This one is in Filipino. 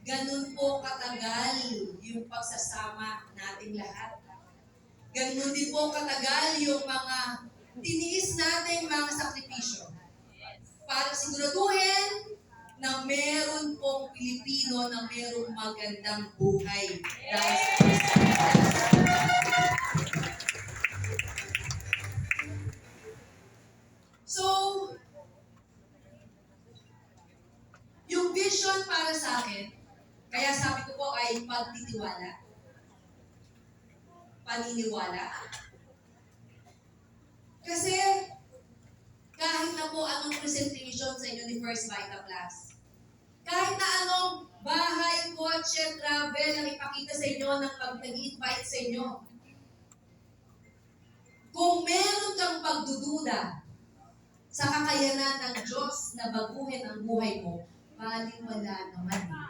ganun po katagal yung pagsasama nating lahat. Ganun din po katagal yung mga tiniis nating mga sakripisyo para siguraduhin na meron pong Pilipino na merong magandang buhay dahil sa Pilipinas. So, yung vision para sa akin, kaya sabi ko po ay pagtitiwala, paniniwala. Kasi kahit na po anong presentation sa inyo ni First Vita Plus, kahit na anong bahay, kotse, travel ang ipakita sa inyo ng nag-invite sa inyo, kung meron kang pagdududa sa kakayanan ng Diyos na baguhin ang buhay mo, baliwala naman.